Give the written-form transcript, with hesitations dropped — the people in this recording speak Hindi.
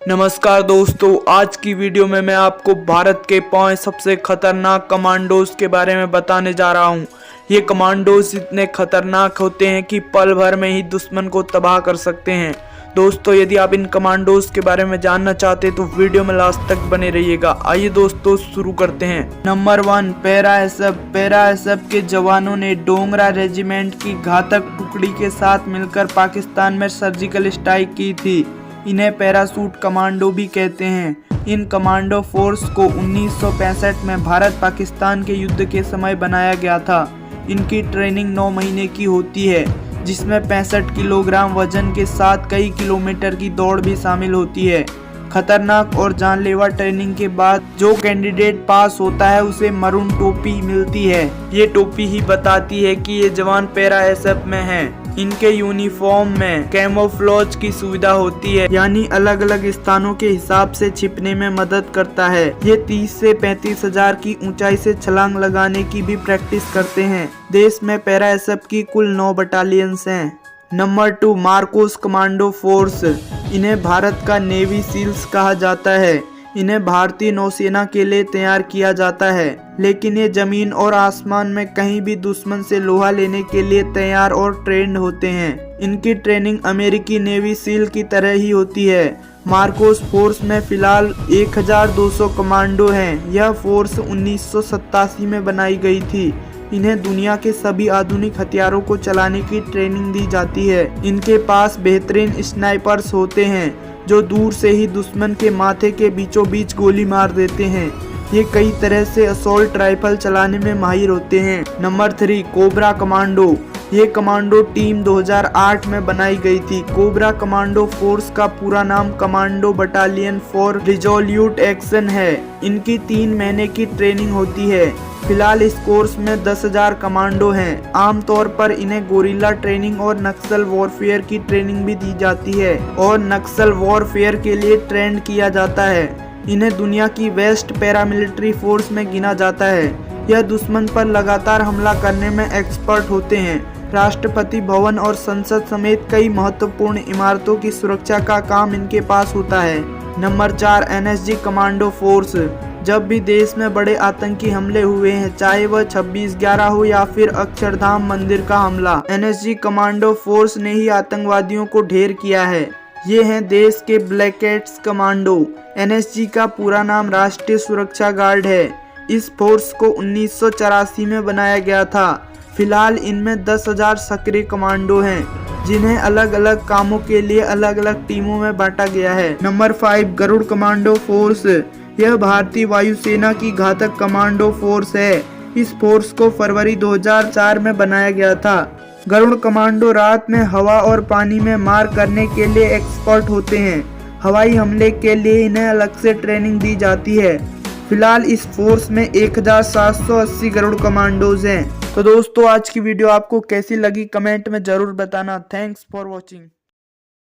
नमस्कार दोस्तों, आज की वीडियो में मैं आपको भारत के 5 सबसे खतरनाक कमांडोज के बारे में बताने जा रहा हूं। ये कमांडोज इतने खतरनाक होते हैं कि पल भर में ही दुश्मन को तबाह कर सकते हैं। दोस्तों, यदि आप इन कमांडोज के बारे में जानना चाहते हैं तो वीडियो में लास्ट तक बने रहिएगा। आइए दोस्तों शुरू करते हैं। नंबर 1, पैरा एसएफ के जवानों ने डोगरा रेजिमेंट की घातक टुकड़ी के साथ मिलकर पाकिस्तान में सर्जिकल स्ट्राइक की थी। इन्हें पैराशूट कमांडो भी कहते हैं। इन कमांडो फोर्स को 1965 में भारत पाकिस्तान के युद्ध के समय बनाया गया था। इनकी ट्रेनिंग 9 महीने की होती है, जिसमें 65 किलोग्राम वजन के साथ कई किलोमीटर की दौड़ भी शामिल होती है। खतरनाक और जानलेवा ट्रेनिंग के बाद जो कैंडिडेट पास होता है उसे मरून टोपी मिलती है। ये टोपी ही बताती है कि ये जवान पैरा एसएफ में हैं। इनके यूनिफॉर्म में कैमोफ्लेज की सुविधा होती है, यानी अलग अलग स्थानों के हिसाब से छिपने में मदद करता है। ये 30 से 35 हजार की ऊंचाई से छलांग लगाने की भी प्रैक्टिस करते हैं। देश में पैरा एसएफ की कुल 9 बटालियंस हैं। Number 2, Marcos commando force. इन्हें भारत का नेवी सील्स कहा जाता है। इन्हें भारतीय नौसेना के लिए तैयार किया जाता है, लेकिन ये जमीन और आसमान में कहीं भी दुश्मन से लोहा लेने के लिए तैयार और ट्रेंड होते हैं। इनकी ट्रेनिंग अमेरिकी नेवी सील की तरह ही होती है। मार्कोस फोर्स में फिलहाल 1200 कमांडो हैं। यह फोर्स 1987 में बनाई गई थी। इन्हें दुनिया के सभी आधुनिक हथियारों को चलाने की ट्रेनिंग दी जाती है। इनके पास बेहतरीन स्नाइपर्स होते हैं जो दूर से ही दुश्मन के माथे के बीचों बीच गोली मार देते हैं। ये कई तरह से असॉल्ट राइफल चलाने में माहिर होते हैं। Number 3, cobra commando. ये कमांडो टीम 2008 में बनाई गई थी। कोबरा कमांडो फोर्स का पूरा नाम commando battalion for resolute action है। इनकी 3 महीने की ट्रेनिंग होती है। फिलहाल इस कोर्स में 10,000 कमांडो हैं। आमतौर पर इन्हें गोरिल्ला ट्रेनिंग और नक्सल वॉरफेयर की ट्रेनिंग भी दी जाती है और नक्सल वॉरफेयर के लिए ट्रेंड किया जाता है। इन्हें दुनिया की बेस्ट पैरामिलिट्री फोर्स में गिना जाता है। यह दुश्मन पर लगातार हमला करने में एक्सपर्ट होते हैं। राष्ट्रपति भवन और संसद समेत कई महत्वपूर्ण इमारतों की सुरक्षा का काम इनके पास होता है। Number 4, NSG commando force. जब भी देश में बड़े आतंकी हमले हुए हैं, चाहे वह 26/11 हो या फिर अक्षरधाम मंदिर का हमला, एनएसजी कमांडो फोर्स ने ही आतंकवादियों को ढेर किया है। ये हैं देश के ब्लैक कैट्स कमांडो। एनएसजी का पूरा नाम राष्ट्रीय सुरक्षा गार्ड है। इस फोर्स को 1984 में बनाया गया था। फिलहाल इनमें 10,000 सक्रिय कमांडो हैं, जिन्हें अलग अलग कामों के लिए अलग अलग टीमों में बांटा गया है। Number 5, Garud commando force. यह भारतीय वायुसेना की घातक कमांडो फोर्स है। इस फोर्स को फरवरी 2004 में बनाया गया था। गरुड़ कमांडो रात में हवा और पानी में मार करने के लिए एक्सपर्ट होते हैं। हवाई हमले के लिए इन्हें अलग से ट्रेनिंग दी जाती है। फिलहाल इस फोर्स में 1780 गरुड़ कमांडोज हैं। तो दोस्तों, आज की वीडियो आपको कैसी लगी कमेंट में जरूर बताना। Thanks for watching.